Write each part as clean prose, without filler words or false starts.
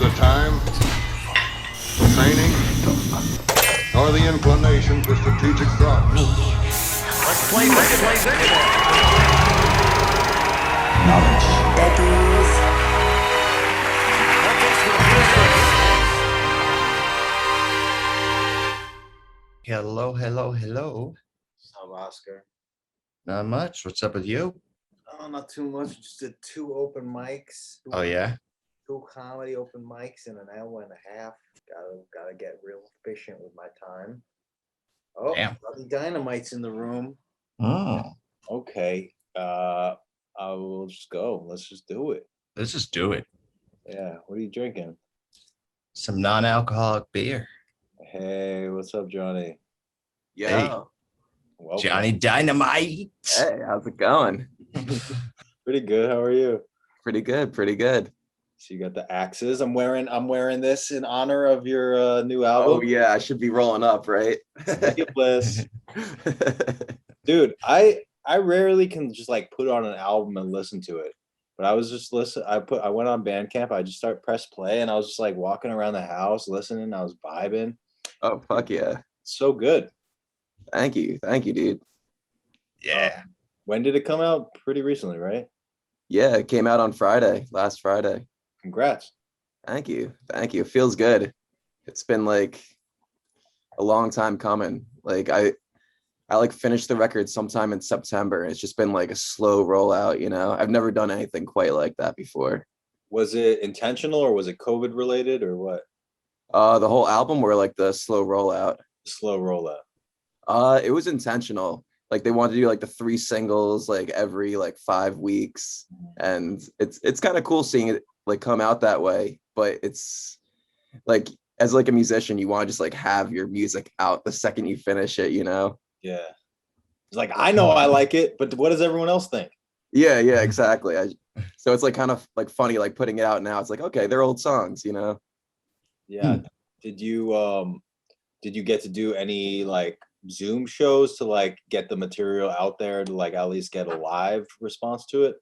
the time, training, nor the inclination for strategic thought. Let's play replays anyway. Knowledge. Hello, hello, hello. What's up, Oscar? Not much. What's up with you? Oh, not too much. Just did 2 open mics. Oh yeah. 2 comedy open mics in an hour and a half. Gotta get real efficient with my time. Oh, Damn. Johnny Dynamite's in the room. Oh, Okay. I will just go. Let's just do it. let's just do it. Yeah. What are you drinking? Some non-alcoholic beer. Hey, what's up, Johnny? Yeah. Welcome. Johnny Dynamite. Hey, how's it going? Pretty good. How are you? Pretty good. Pretty good. So you got the axes. I'm wearing this in honor of your new album. Oh yeah, I should be rolling up, right? Bliss. Dude, I rarely can just like put on an album and listen to it. But I was just I went on Bandcamp, I just press play, and I was just like walking around the house listening, I was vibing. Oh fuck yeah. So good. Thank you, dude. Yeah. When did it come out? Pretty recently, right? Yeah, it came out on last Friday. Congrats. Thank you. It feels good. It's been like a long time coming. Like I like finished the record sometime in September. It's just been like a slow rollout, you know. I've never done anything quite like that before. Was it intentional or was it COVID related or what? The whole album or like the slow rollout? Slow rollout. It was intentional. Like they wanted to do like the 3 singles like every like 5 weeks, and it's kind of cool seeing it like come out that way. But it's like as like a musician, you want to just like have your music out the second you finish it, you know? Yeah. It's like I know I like it, but what does everyone else think? Yeah, exactly. So it's like kind of like funny like putting it out now. It's like okay, they're old songs, you know? Yeah. Did you get to do any like Zoom shows to like get the material out there to like at least get a live response to it?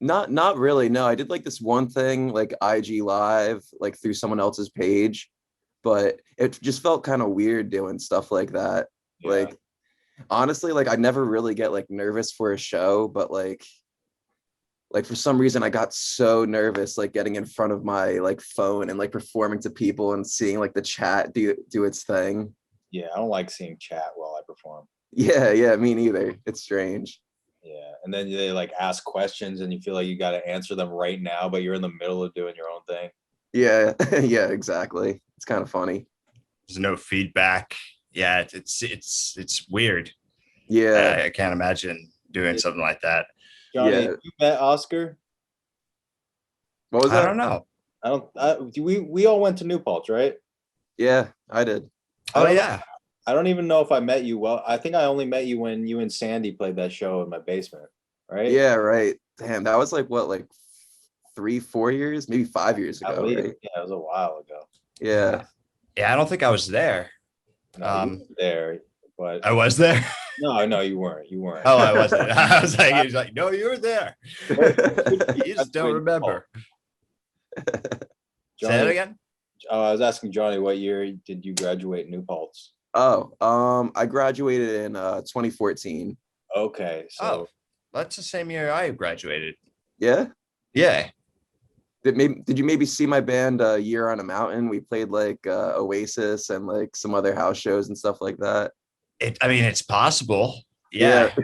Not really. No, I did like this one thing like IG live like through someone else's page, but it just felt kind of weird doing stuff like that. Yeah. Like honestly, like I never really get like nervous for a show, but like for some reason I got so nervous like getting in front of my like phone and like performing to people and seeing like the chat do its thing. Yeah, I don't like seeing chat while I perform. Yeah, me neither. It's strange. Yeah, and then they like ask questions and you feel like you got to answer them right now, but you're in the middle of doing your own thing. Yeah, yeah, exactly. It's kind of funny. There's no feedback. Yeah, it's weird. Yeah, I can't imagine doing something like that. Johnny, Yeah. you met Oscar? what was I that? don't know. We all went to New Paltz, right? Yeah, I did. Oh yeah. I don't even know if I met you well. I think I only met you when you and Sandy played that show in my basement, right? Yeah, right. Damn, that was like what, like 3-4 years, maybe 5 years At ago, least. right? Yeah, it was a while ago. Yeah. Yeah, I don't think I was there. No, you were there, but I was there. no, you weren't. You weren't. Oh, I wasn't. I was like, he was like, no, you were there. You just don't remember. Say that again. I was asking Johnny, what year did you graduate New Paltz? I graduated in 2014. Okay, so Oh, that's the same year I graduated. Yeah. Yeah. Did you maybe see my band Year on a Mountain? We played like Oasis and like some other house shows and stuff like that. I mean, it's possible. Yeah.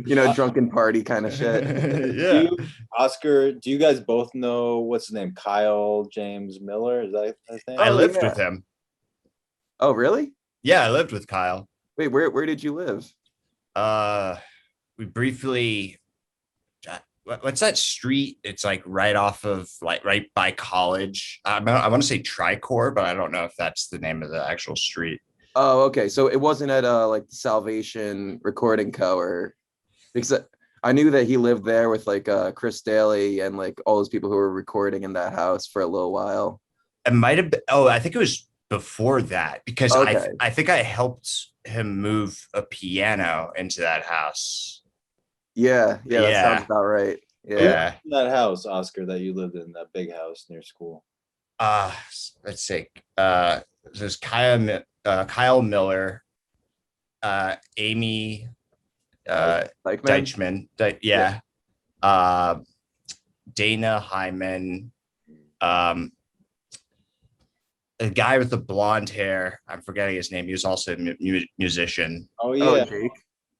You know, drunken party kind of shit. Yeah. Oscar, do you guys both know what's his name? Kyle James Miller? Is that his name? I lived yeah. with him. Oh, really? Yeah, I lived with Kyle. Wait, where did you live? We briefly, what's that street? It's like right off of like right by college. I want to say Tricor, but I don't know if that's the name of the actual street. Oh, okay. So it wasn't at like the Salvation Recording Co. or because I knew that he lived there with like Chris Daly and like all those people who were recording in that house for a little while. It might have been. Oh, I think it was before that because Okay. I think I helped him move a piano into that house. Yeah, that Yeah. sounds about right. Yeah. In that house, Oscar, that you lived in, that big house near school. Let's see. There's Kyle Miller, Amy Like, man, Deichman. Yeah. Dana Hyman. A guy with the blonde hair. I'm forgetting his name. He was also a musician. Oh oh, yeah, Jake.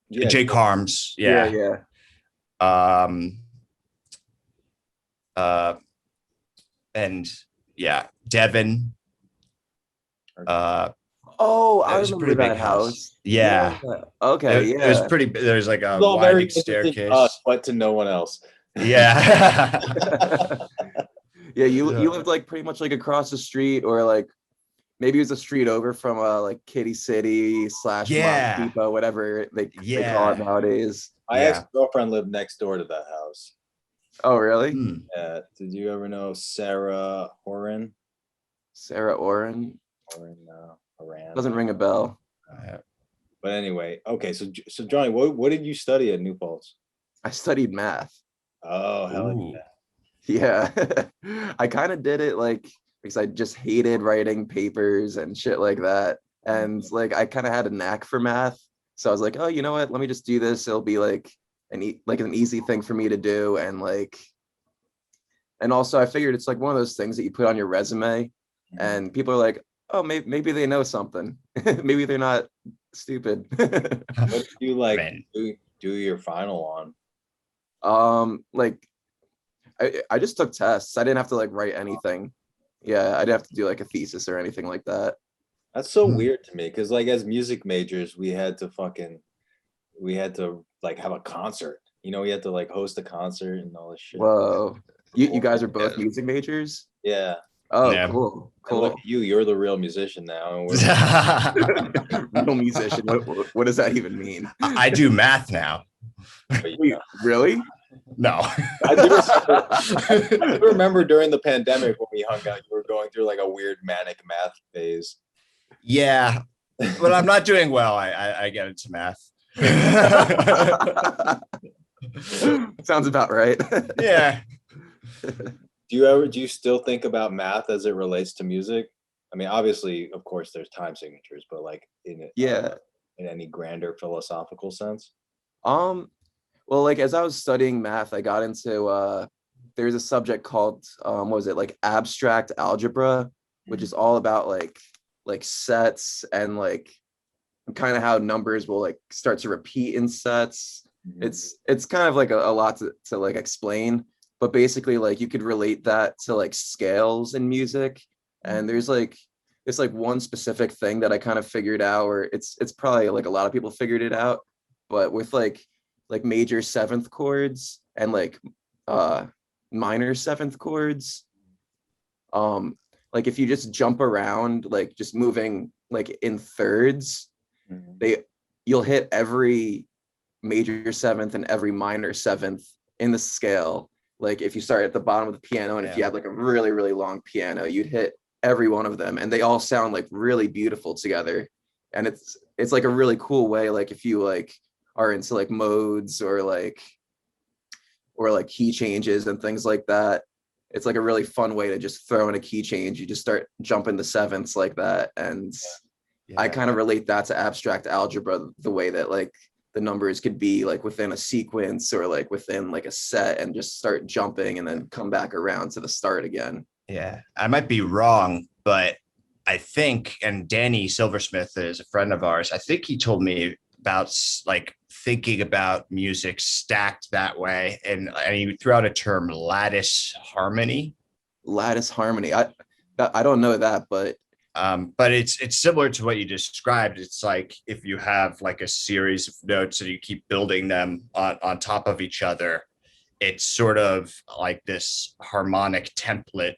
yeah. Jake Harms. Yeah, Yeah. yeah. And yeah, Devin. Oh, I It was a remember pretty big that house. Yeah. Okay, It was yeah. pretty. There's like a It's all very winding interesting to staircase. us, but to no one else. Yeah. Yeah, you Yeah. lived like pretty much like across the street, or like maybe it was a street over from like Kitty City / Yeah. Montego, whatever they call Yeah. it nowadays. My Yeah. ex-girlfriend lived next door to that house. Oh, really? Hmm. Did you ever know Sarah Horan? Sarah Oren? Horan. Doesn't ring a bell. But anyway, okay. So Johnny, what did you study at New Paltz? I studied math. Oh, hell Ooh. yeah. Yeah. I kind of did it like because I just hated writing papers and shit like that. And like I kind of had a knack for math. So I was like, oh, you know what? Let me just do this. It'll be like an easy thing for me to do. And also I figured it's like one of those things that you put on your resume and people are like, oh, maybe they know something. Maybe they're not stupid. What did you like Man. do your final on? Like I just took tests. I didn't have to like write anything. Yeah, I didn't have to do like a thesis or anything like that. That's so Hmm. weird to me because like as music majors, we had to like have a concert. You know, we had to like host a concert and all this shit. Whoa. You guys are both music majors? Yeah. Oh, Yeah. cool. And look Cool. at you're the real musician now. And we're Real musician. What does that even mean? I do math now. Wait, really? No. I do remember during the pandemic when we hung out, you were going through like a weird manic math phase. Yeah, but I'm not doing well. I get into math. Sounds about right. Yeah. Do you still think about math as it relates to music? I mean, obviously, of course, there's time signatures, but like Yeah. in any grander philosophical sense. Well, like as I was studying math, I got into there's a subject called what was it, like abstract algebra, which is all about like sets and like kind of how numbers will like start to repeat in sets. It's kind of like a lot to like explain, but basically like you could relate that to like scales in music. And there's like one specific thing that I kind of figured out, or it's probably like a lot of people figured it out, but with like major seventh chords and like minor seventh chords, like if you just jump around, like just moving like in thirds, you'll hit every major seventh and every minor seventh in the scale. Like if you start at the bottom of the piano and if you have like a really, really long piano, you'd hit every one of them and they all sound like really beautiful together. And it's like a really cool way, like if you like are into like modes or like key changes and things like that, it's like a really fun way to just throw in a key change. You just start jumping the sevenths like that. And I kind of relate that to abstract algebra, the way that like the numbers could be like within a sequence or like within like a set and just start jumping and then come back around to the start again. Yeah, I might be wrong, but I think, and Danny Silversmith is a friend of ours, I think he told me about like thinking about music stacked that way. And he threw out a term, lattice harmony. Lattice harmony. I don't know that, but it's similar to what you described. It's like if you have like a series of notes and you keep building them on top of each other, it's sort of like this harmonic template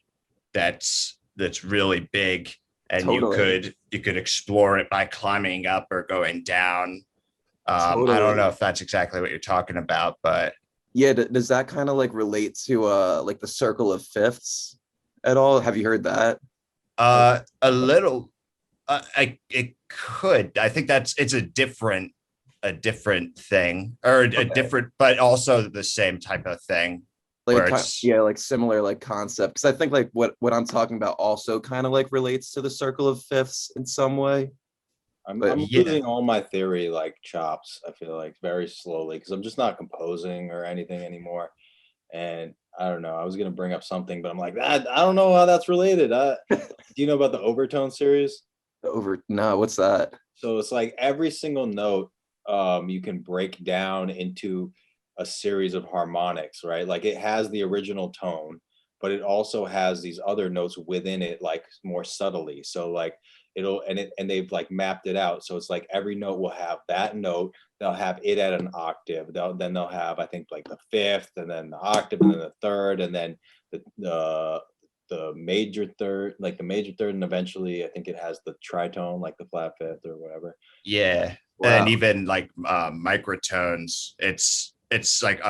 that's really big, and Totally. you could explore it by climbing up or going down. I Totally. don't know if that's exactly what you're talking about, but yeah, does that kind of like relate to like the circle of fifths at all? Have you heard that? a little. It could. I think it's a different thing, or a different, but also the same type of thing. like where it's yeah, like similar like concept. Because I think like what I'm talking about also kind of like relates to the circle of fifths in some way. But I'm yeah, losing all my theory like chops. I feel like very slowly because I'm just not composing or anything anymore. And I don't know. I was gonna bring up something, but I'm like, I don't know how that's related. Do you know about the Overtone series? no, what's that? So it's like every single note you can break down into a series of harmonics, right? Like it has the original tone, but it also has these other notes within it, like more subtly. So like and they've like mapped it out. So it's like every note will have that note, they'll have it at an octave. Then they'll have, I think, like the fifth, and then the octave, and then the third, and then the major third, like the major third, and eventually I think it has the tritone, like the flat fifth or whatever. yeah. Wow. And even like microtones, it's like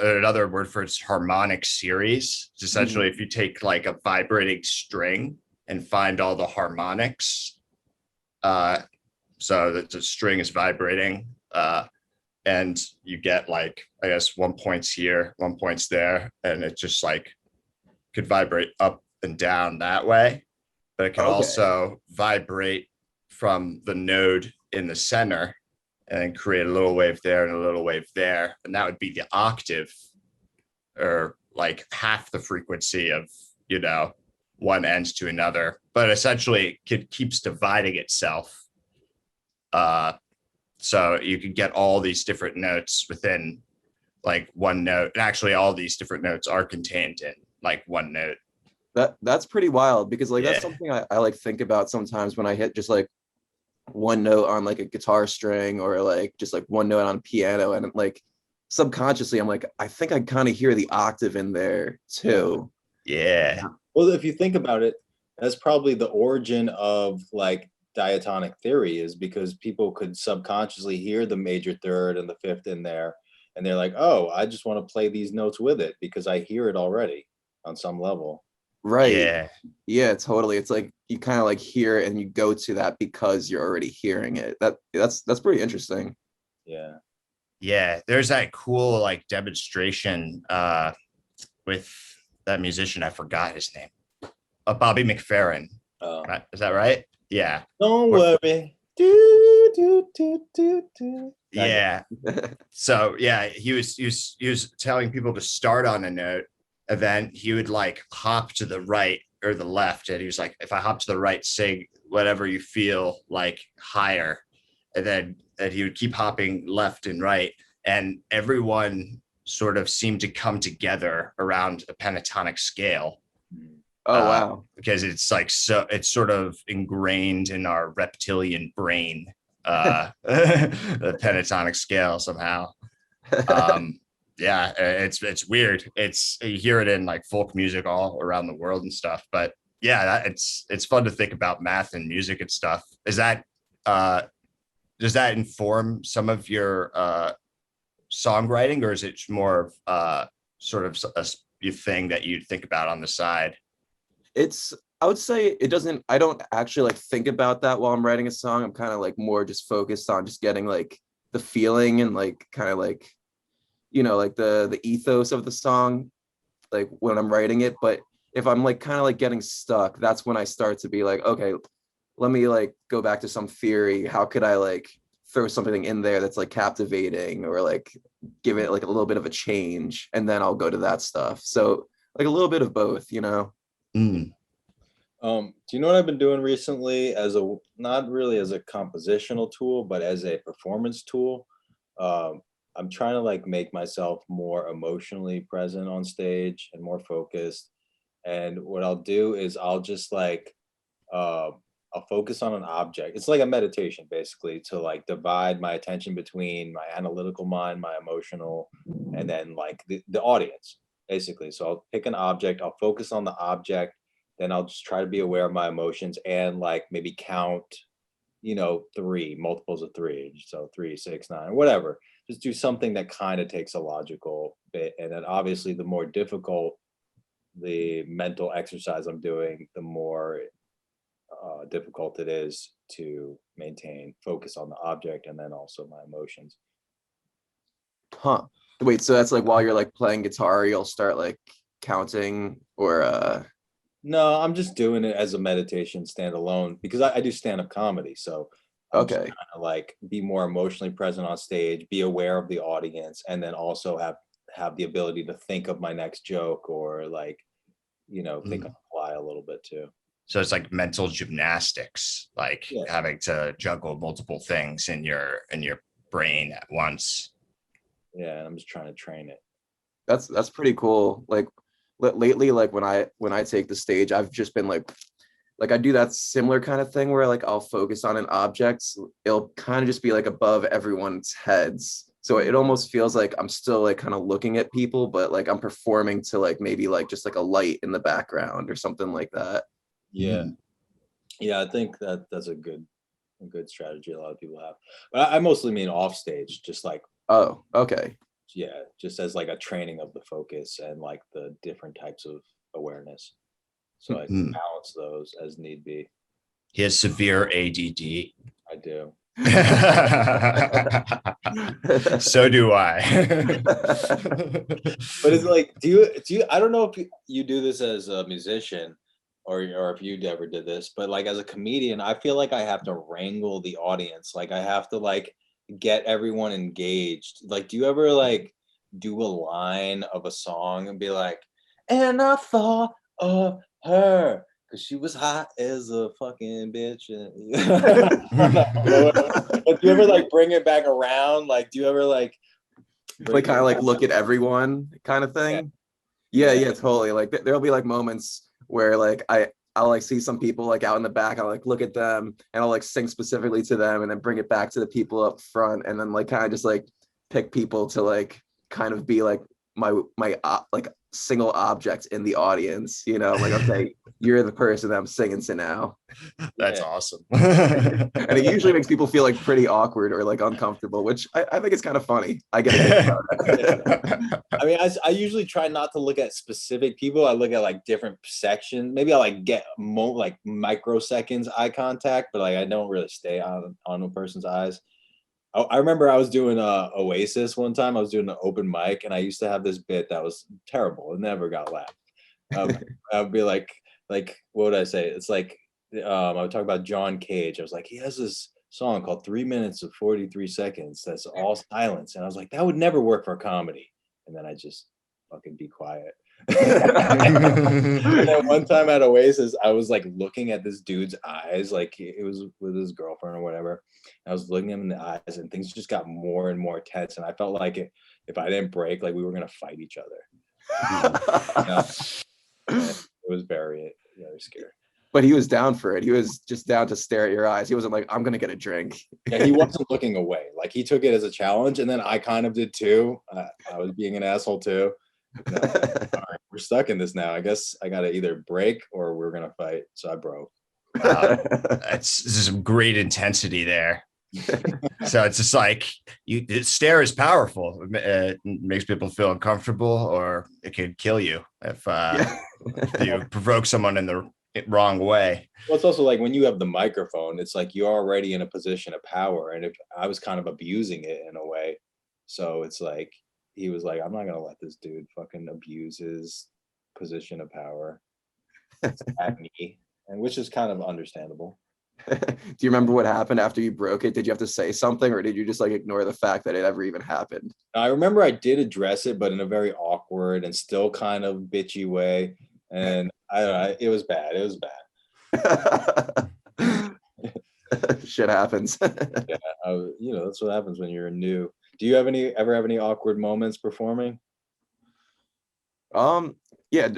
another word for it's harmonic series. It's essentially if you take like a vibrating string and find all the harmonics, so that the string is vibrating, and you get like, I guess, 1 point's here, 1 point's there, and it just like could vibrate up and down that way, but it can Okay. also vibrate from the node in the center and then create a little wave there and a little wave there. And that would be the octave, or like half the frequency of, one end to another, but essentially it keeps dividing itself. So you can get all these different notes within like one note. And actually all these different notes are contained in like one note. That's pretty wild because like that's Yeah. something I like think about sometimes when I hit just like one note on like a guitar string or like just like one note on a piano, and like subconsciously I'm like, I think I kind of hear the octave in there too. Yeah. Well, if you think about it, that's probably the origin of like diatonic theory, is because people could subconsciously hear the major third and the fifth in there, and they're like, oh, I just want to play these notes with it because I hear it already on some level. Right. Yeah. Yeah, totally. It's like you kind of like hear it and you go to that because you're already hearing it. That's pretty interesting. Yeah. Yeah. There's that cool like demonstration with that musician. I forgot his name. Bobby McFerrin. Is that right? Yeah. Don't Where- worry. Do. Yeah. So yeah, he was telling people to start on a note, and then he would like hop to the right or the left, and he was like, if I hop to the right, sing whatever you feel like higher, and then he would keep hopping left and right, and everyone sort of seemed to come together around a pentatonic scale. Oh wow. Because it's like, so it's sort of ingrained in our reptilian brain, the pentatonic scale somehow. Yeah, it's weird. You hear it in like folk music all around the world and stuff, but yeah, it's fun to think about math and music and stuff. Is that does that inform some of your songwriting, or is it more sort of a thing that you think about on the side? I would say it doesn't, I don't actually like think about that while I'm writing a song. I'm kind of like more just focused on just getting like the feeling and like kind of like, like the ethos of the song, like when I'm writing it. But if I'm like kind of like getting stuck, that's when I start to be like, okay, let me like go back to some theory. How could I like throw something in there that's like captivating or like give it like a little bit of a change, and then I'll go to that stuff. So like a little bit of both. Mm. Do you know what I've been doing recently as not really as a compositional tool, but as a performance tool? I'm trying to like make myself more emotionally present on stage and more focused. And what I'll do is I'll just like, I'll focus on an object. It's like a meditation basically, to like divide my attention between my analytical mind, my emotional, and then like the audience basically. So I'll pick an object, I'll focus on the object, then I'll just try to be aware of my emotions and like maybe count, three multiples of three. So 3, 6, 9, whatever. Just do something that kind of takes a logical bit. And then obviously the more difficult the mental exercise I'm doing, the more difficult it is to maintain focus on the object and then also my emotions. Huh. Wait, so that's like while you're like playing guitar, you'll start like counting or No, I'm just doing it as a meditation standalone because I do stand-up comedy. So I'm just okay. trying to like be more emotionally present on stage, be aware of the audience, and then also have the ability to think of my next joke or like, think on the fly a little bit too. So it's like mental gymnastics, like Yeah. having to juggle multiple things in your brain at once. Yeah, and I'm just trying to train it. That's pretty cool. Like lately, like when I take the stage, I've just been like I do that similar kind of thing where like I'll focus on an object. It'll kind of just be like above everyone's heads. So it almost feels like I'm still like kind of looking at people, but like I'm performing to like maybe like just like a light in the background or something like that. Yeah. Yeah, I think that's a good strategy a lot of people have. But I mostly mean off stage, just like, Oh, okay. yeah, just as like a training of the focus and like the different types of awareness. So I Mhm. balance those as need be. He has severe ADD. I do. So do I. But it's like, do you, I don't know if you do this as a musician or if you ever did this, but like as a comedian, I feel like I have to wrangle the audience. Like I have to like get everyone engaged. Like, do you ever like do a line of a song and be like, and I thought of her because she was hot as a fucking bitch. But do you ever like bring it back around? Like, do you ever like Like kind of like look at everyone kind of thing? Yeah, totally. Like there'll be like moments where like I'll like see some people like out in the back. I'll like look at them and I'll like sing specifically to them and then bring it back to the people up front and then like kind of just like pick people to like kind of be like my like single object in the audience, like, okay, you're the person that I'm singing to now. That's awesome. And it usually makes people feel like pretty awkward or like uncomfortable, which I think it's kind of funny. I get it. I mean, I usually try not to look at specific people. I look at like different sections. Maybe I like get like microseconds eye contact, but like I don't really stay on a person's eyes. I remember I was doing Oasis one time. I was doing an open mic, and I used to have this bit that was terrible. It never got laughed. I'd be like, what would I say? It's like I would talk about John Cage. I was like, he has this song called 3 minutes of 43 seconds. That's all silence. And I was like, that would never work for comedy. And then I just fucking be quiet. And then one time at Oasis, I was like looking at this dude's eyes, like it was with his girlfriend or whatever. I was looking him in the eyes, and things just got more and more tense. And I felt like if I didn't break, like we were gonna fight each other. It was very, very scary. But he was down for it. He was just down to stare at your eyes. He wasn't like, I'm gonna get a drink. Yeah, he wasn't looking away. Like he took it as a challenge, and then I kind of did too. I was being an asshole too. All right, we're stuck in this now. I guess I gotta either break or we're gonna fight. So I broke. There's some great intensity there. So it's just like stare is powerful. It makes people feel uncomfortable, or it could kill you if you provoke someone in the wrong way. Well, it's also like when you have the microphone, it's like you're already in a position of power, and if I was kind of abusing it in a way, so it's like he was like, I'm not gonna let this dude fucking abuse his position of power at me, and which is kind of understandable. Do you remember what happened after you broke it? Did you have to say something, or did you just like ignore the fact that it ever even happened? I remember I did address it, but in a very awkward and still kind of bitchy way, and I don't know, it was bad. It was bad. Shit happens. Yeah, that's what happens when you're new. Do you ever have any awkward moments performing? Yeah,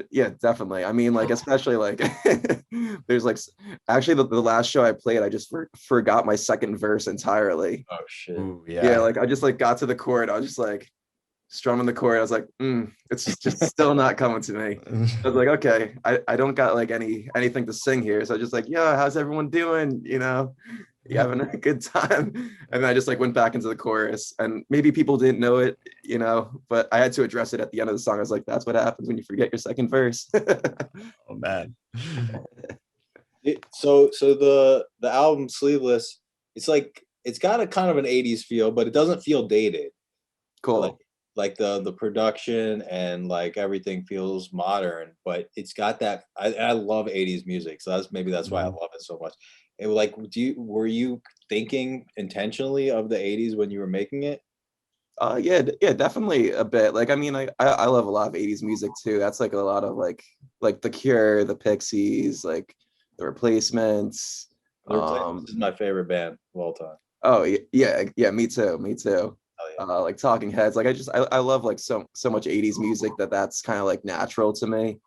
definitely. I mean, like, especially like there's like actually the last show I played, I just forgot my second verse entirely. Oh shit. Ooh, Yeah, like I just like got to the chord. I was just like strumming the chord. I was like, it's just still not coming to me. I was like, okay, I don't got like anything to sing here. So I was just like, yeah, how's everyone doing? You having a good time? And then I just like went back into the chorus, and maybe people didn't know it, but I had to address it at the end of the song. I was like, that's what happens when you forget your second verse. Oh man. So the album Sleeveless, it's like it's got a kind of an 80s feel, but it doesn't feel dated. Cool. Like, like the production and like everything feels modern, but it's got that. I love 80s music, so that's why I Mhm. love it so much. It like, were you thinking intentionally of the 80s when you were making it? Yeah, yeah, definitely a bit. Like, I mean, I love a lot of 80s music too. That's like a lot of like The Cure, the Pixies, like the Replacements. The Replacements Um, is my favorite band of all time. oh yeah, yeah, me too, me too. Oh yeah. Like Talking Heads. Like I love like so much 80s music that's kind of like natural to me.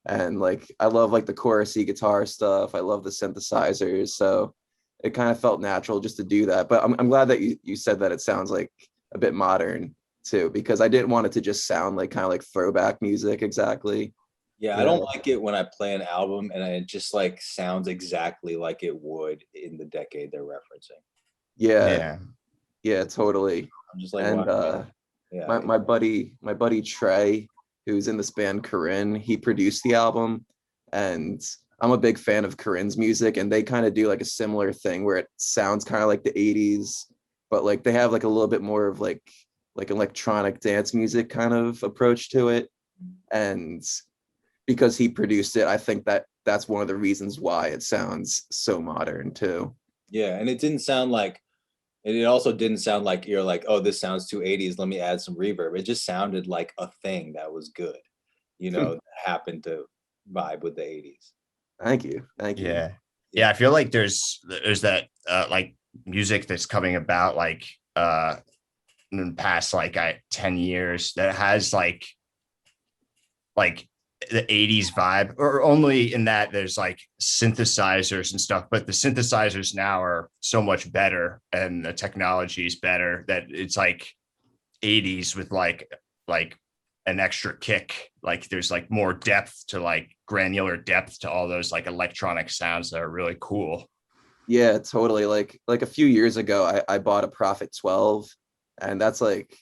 And like I love like the chorusy guitar stuff. I love the synthesizers. So it kind of felt natural just to do that. But I'm glad that you said that it sounds like a bit modern too, because I didn't want it to just sound like kind of like throwback music exactly. Yeah, You I don't know? like it when I play an album and it just like sounds exactly like it would in the decade they're referencing. Yeah, Yeah. yeah, totally. I'm just like, why? And Yeah, my buddy Trey, who's in this band Corinne, he produced the album, and I'm a big fan of Corinne's music, and they kind of do like a similar thing where it sounds kind of like the 80s, but like they have like a little bit more of like electronic dance music kind of approach to it. And because he produced it, I think that that's one of the reasons why it sounds so modern too. yeah, and it didn't sound like, and it also didn't sound like you're like, oh, this sounds too 80s. Let me add some reverb. It just sounded like a thing that was good, that happened to vibe with the 80s. Thank you. Thank you. Yeah. Yeah. I feel like there's that like music that's coming about like in the past like 10 years that has like the 80s vibe, or only in that there's like synthesizers and stuff, but the synthesizers now are so much better and the technology is better that it's like 80s with like an extra kick. Like there's like more depth to like granular depth to all those like electronic sounds that are really cool. Yeah, totally. Like a few years ago, I bought a Prophet 12, and that's like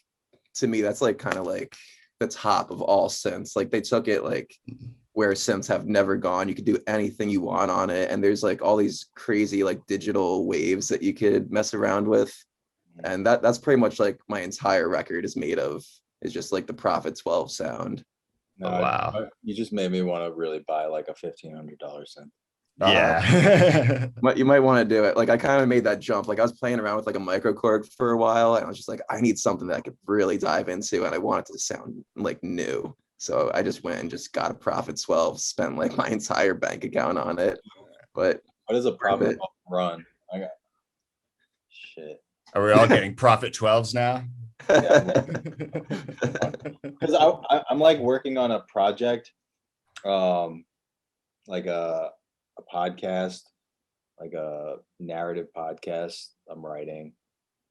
to me, that's like kind of like the top of all synths. Like they took it like where synths have never gone. You could do anything you want on it, and there's like all these crazy like digital waves that you could mess around with. And that's pretty much like my entire record is made of, is just like the Prophet 12 sound. No, Oh, wow. you just made me want to really buy like a $1,500 synth. Yeah. But you might want to do it. Like I kind of made that jump. Like I was playing around with like a microKORG for a while, and I was just like, I need something that I could really dive into, and I want it to sound like new. So I just went and just got a Prophet 12, spent like my entire bank account on it. But What does a Prophet it. 12 run? I got shit. Are we all getting Prophet 12s now? Yeah, because I'm like working on a project, like a podcast, like a narrative podcast I'm writing,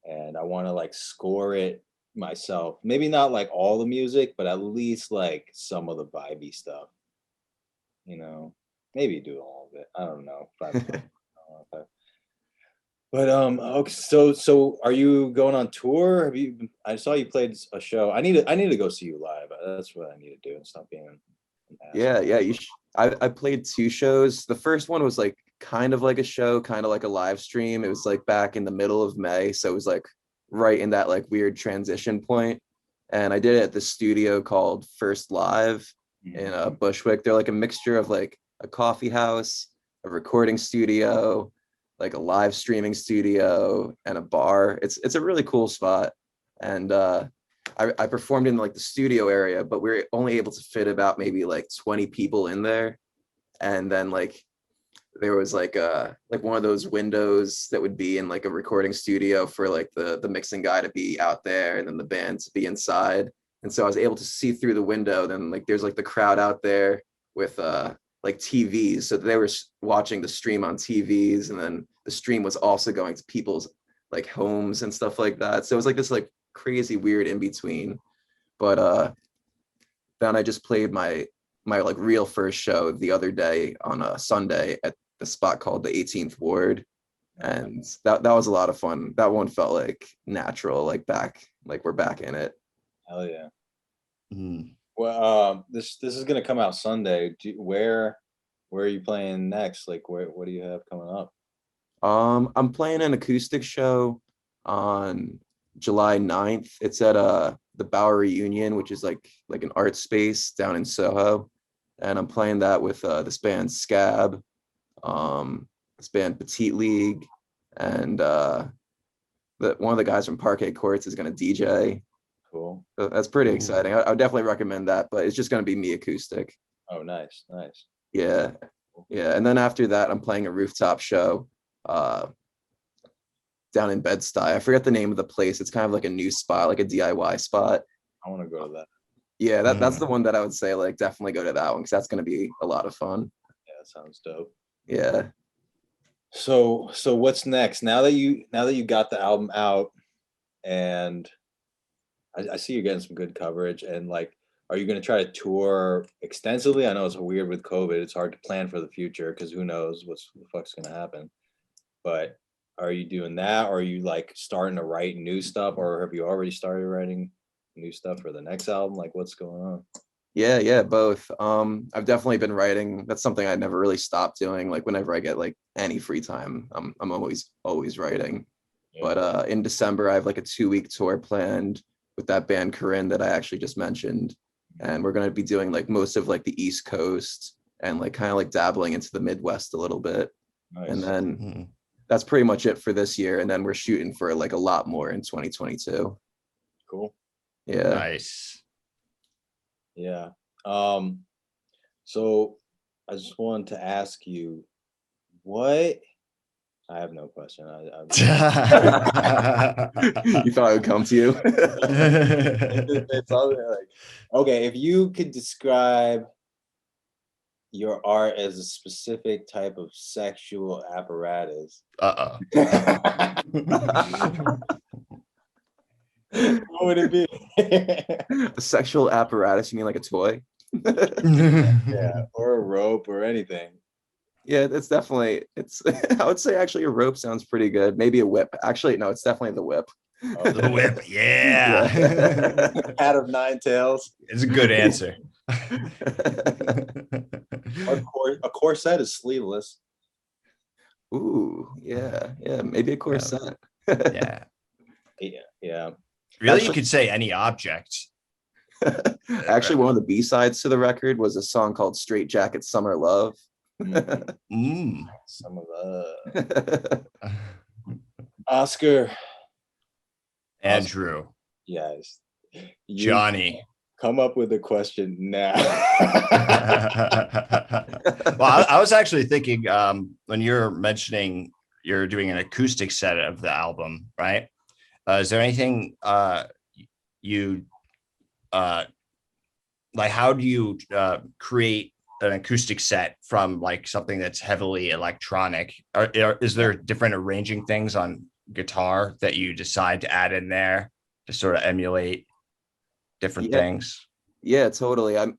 and I want to like score it myself. Maybe not like all the music, but at least like some of the vibey stuff. Maybe do all of it. I don't know. But okay, so are you going on tour? I saw you played a show. I need to go see you live. That's what I need to do and stop being an Yeah, asshole. yeah. I played two shows. The first one was like kind of like a show, kind of like a live stream. It was like back in the middle of May, so it was like right in that like weird transition point. And I did it at the studio called First Live in Bushwick. They're like a mixture of like a coffee house, a recording studio, like a live streaming studio, and a bar. It's a really cool spot. And I performed in like the studio area, but we were only able to fit about maybe like 20 people in there. And then like there was like one of those windows that would be in like a recording studio for like the mixing guy to be out there and then the band to be inside. And so I was able to see through the window. Then like there's like the crowd out there with like TVs. So they were watching the stream on TVs, and then the stream was also going to people's like homes and stuff like that. So it was like this like crazy weird in between. But then I just played my like real first show the other day on a Sunday at the spot called the 18th Ward, and that was a lot of fun. That one felt like natural, like we're back in it. Hell yeah. Mm. Well, this is gonna come out Sunday. Where are you playing next? Like, what do you have coming up? I'm playing an acoustic show on July 9th. It's at the Bowery Union, which is like an art space down in Soho, and I'm playing that with this band Scab, this band Petite League, and one of the guys from Parquet Courts is going to DJ. Cool. So that's pretty exciting. I would definitely recommend that, but it's just going to be me acoustic. Oh, nice. Yeah. And then after that, I'm playing a rooftop show down in Bed-Stuy. I forget the name of the place. It's kind of like a new spot, like a DIY spot. I want to go to that. Yeah, that's the one that I would say, like, definitely go to that one because that's going to be a lot of fun. Yeah, that sounds dope. Yeah. So what's next? Now that you got the album out, and I see you're getting some good coverage, and like, are you going to try to tour extensively? I know it's weird with COVID. It's hard to plan for the future because who knows what the fuck's going to happen. But are you doing that, or are you like starting to write new stuff, or have you already started writing new stuff for the next album? Like, what's going on? Yeah, both. I've definitely been writing. That's something I never really stopped doing. Like whenever I get like any free time, I'm always writing. Yeah. But in December, I have like a 2-week tour planned with that band Corinne that I actually just mentioned, and we're going to be doing like most of like the East Coast and like kind of like dabbling into the Midwest a little bit. Nice. And then that's pretty much it for this year. And then we're shooting for like a lot more in 2022. Cool. Yeah. Nice. Yeah. So I just wanted to ask you, what? I have no question. You thought I would come to you? It's all like, okay, if you could describe your art as a specific type of sexual apparatus, Uh-oh. what would it be? A sexual apparatus? You mean like a toy? Yeah, or a rope or anything. Yeah, it's definitely, I would say actually a rope sounds pretty good. Maybe a whip. Actually, no, it's definitely the whip. The whip, yeah. Hat of 9 tails. It's a good answer. A corset is sleeveless. Ooh, yeah, maybe a corset. Yeah. Yeah. Really, you could say any object. Actually, one of the B-sides to the record was a song called Straight Jacket Summer Love. Some of Oscar. Andrew. Yes. Johnny. Come up with a question now. Well, I was actually thinking when you're mentioning you're doing an acoustic set of the album, right? Is there anything you like? How do you create an acoustic set from like something that's heavily electronic? Is there different arranging things on guitar that you decide to add in there to sort of emulate different things? Yeah, totally. I'm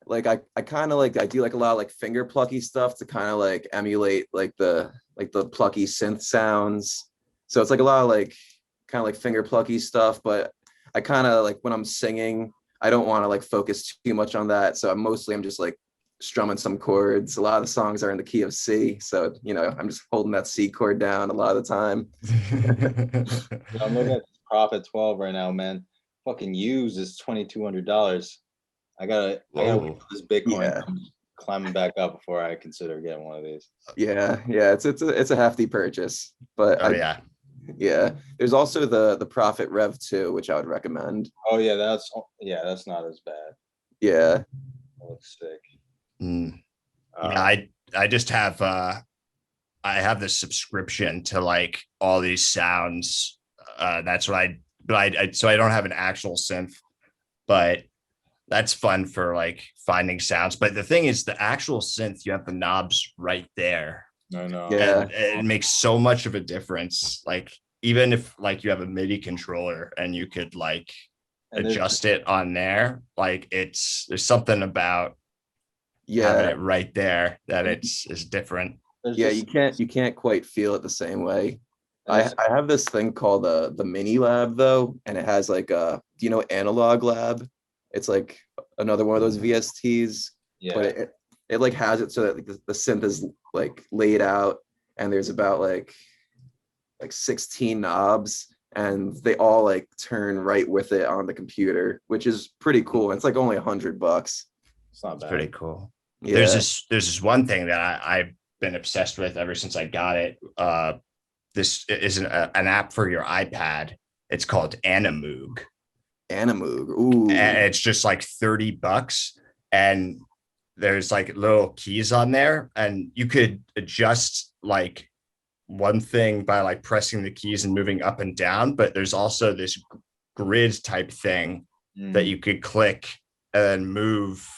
like, I kind of like, I do like a lot of like finger plucky stuff to kind of like emulate like the plucky synth sounds. So it's like a lot of like kind of like finger plucky stuff, but I kind of like when I'm singing, I don't want to like focus too much on that. So I'm just like strumming some chords. A lot of the songs are in the key of C. So, I'm just holding that C chord down a lot of the time. I'm looking at Prophet 12 right now, man. Fucking used is $2,200. I gotta wait for this Bitcoin climbing back up before I consider getting one of these. Yeah. It's a hefty purchase, but yeah. There's also the Prophet Rev 2, which I would recommend. Oh yeah, that's not as bad. Yeah. That looks sick. Yeah, I just have I have this subscription to like all these sounds. That's what so I don't have an actual synth, but that's fun for like finding sounds. But the thing is, the actual synth, you have the knobs right there. I know. Yeah. And it makes so much of a difference. Like even if like you have a MIDI controller and you could like adjust it on there, like there's something about having it right there that is different. You can't quite feel it the same way. I have this thing called the Mini Lab though, and it has like do you know Analog Lab? It's like another one of those VSTs, but it like has it so that like the synth is like laid out, and there's about like 16 knobs, and they all like turn right with it on the computer, which is pretty cool. It's like only $100. It's not It's bad. pretty cool. Yeah. There's this one thing that I've been obsessed with ever since I got it. This is an app for your iPad. It's called Animoog. Animoog. Ooh. And it's just like $30, and there's like little keys on there, and you could adjust like one thing by like pressing the keys and moving up and down, but there's also this grid type thing that you could click and move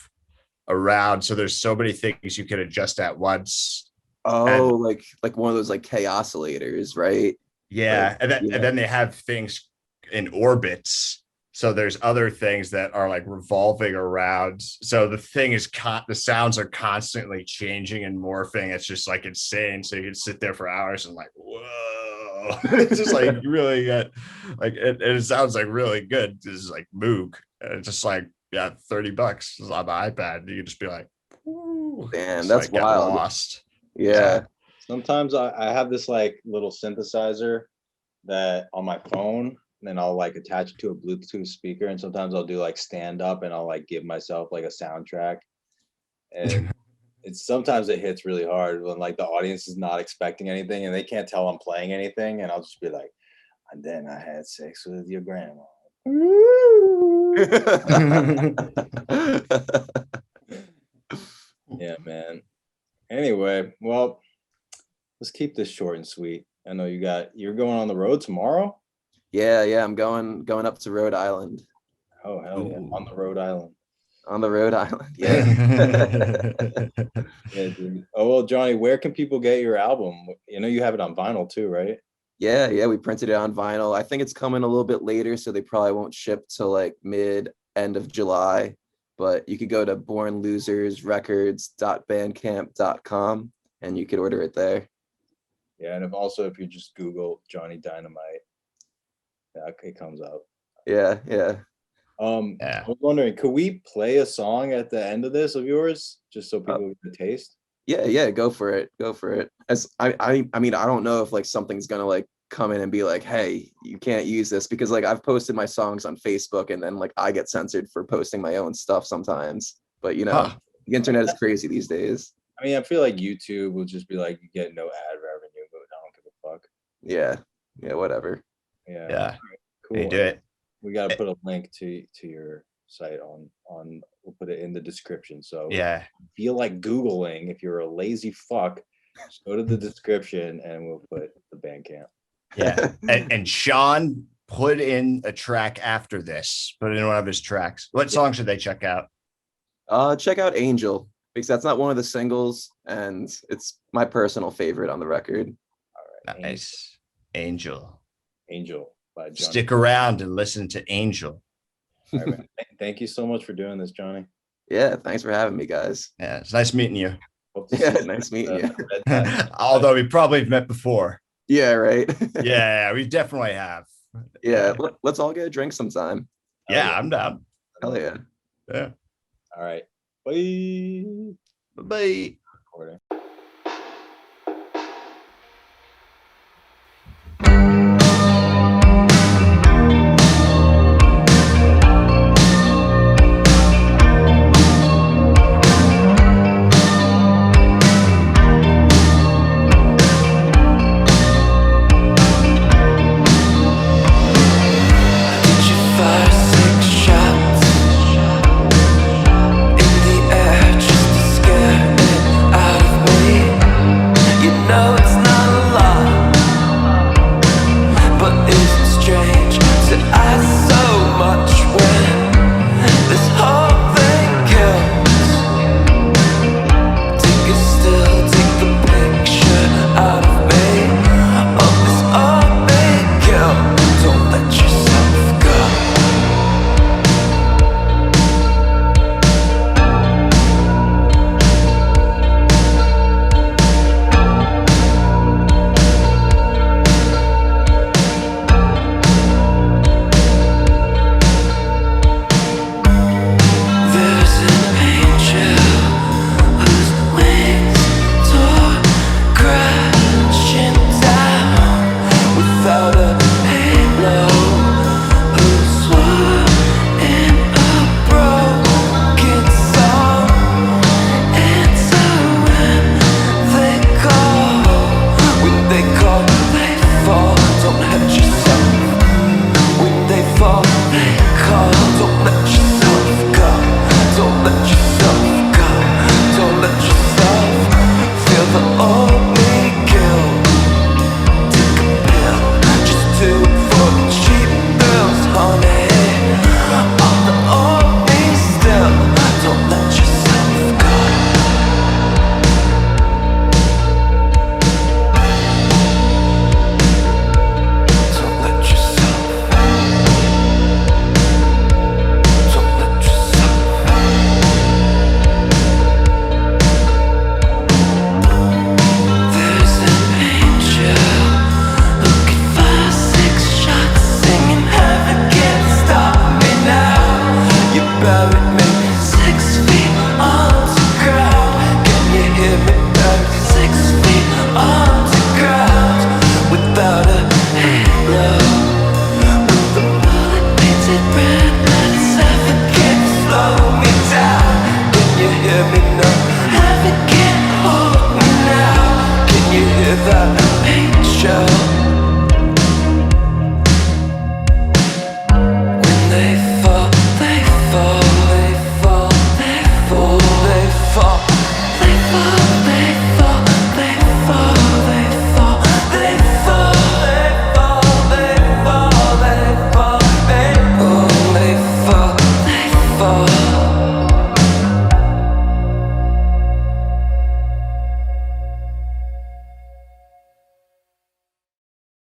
around. So there's so many things you could adjust at once. Oh, like one of those like K-oscillators, right? Yeah. Like, And then they have things in orbits. So there's other things that are like revolving around. So the thing is, the sounds are constantly changing and morphing. It's just like insane. So you can sit there for hours and like, whoa, it's just like you really get like it sounds like really good. This is like Moog. And it's just like, yeah, $30 on the iPad. You can just be like, ooh, damn, that's like, get wild. lost. Yeah. Sometimes I have this like little synthesizer that on my phone, and then I'll like attach it to a Bluetooth speaker, and sometimes I'll do like stand up and I'll like give myself like a soundtrack. And sometimes it hits really hard when like the audience is not expecting anything and they can't tell I'm playing anything, and I'll just be like, and then I had sex with your grandma. Yeah, man. Anyway, well, let's keep this short and sweet. I know you're going on the road tomorrow. Yeah, I'm going up to Rhode Island. Oh hell yeah, Ooh. on the Rhode Island. On the Rhode Island. Yeah. Yeah, dude. Oh well, Johnny, where can people get your album? You know you have it on vinyl too, right? Yeah, we printed it on vinyl. I think it's coming a little bit later, so they probably won't ship till like end of July. But you could go to bornlosersrecords.bandcamp.com and you could order it there. Yeah, and if you just Google Johnny Dynamite, yeah, it comes up. Yeah. I was wondering, could we play a song at the end of this of yours, just so people get a taste? Yeah, go for it. As I mean, I don't know if like something's gonna like come in and be like, hey, you can't use this, because like I've posted my songs on Facebook and then like I get censored for posting my own stuff sometimes. But you know, the internet is crazy these days. I mean, I feel like YouTube will just be like, you get no ad revenue, but I don't give a fuck. Yeah, whatever. Yeah. Yeah. Cool. You do it. We got to put a link to your site on we'll put it in the description. So Yeah. feel like Googling, if you're a lazy fuck, just go to the description and we'll put the Bandcamp. Yeah. And Sean put in a track after this, put in one of his tracks. What song should they check out? Check out Angel, because that's not one of the singles and it's my personal favorite on the record. All right. Nice. Angel. By Johnny. Stick around and listen to Angel. All right, man. Thank you so much for doing this, Johnny. Yeah, thanks for having me, guys. Yeah, it's nice meeting you. Hope to Yeah, see you nice at, meeting you. Red Tide. Although we probably have met before. Yeah, right. Yeah, we definitely have. Yeah, let's all get a drink sometime. Yeah, I'm down. Hell yeah. Yeah. All right. Bye. Bye. Recording. Shots in the air just to scare it you hear me now? Heaven can't hold me now. Can you hear that pain show?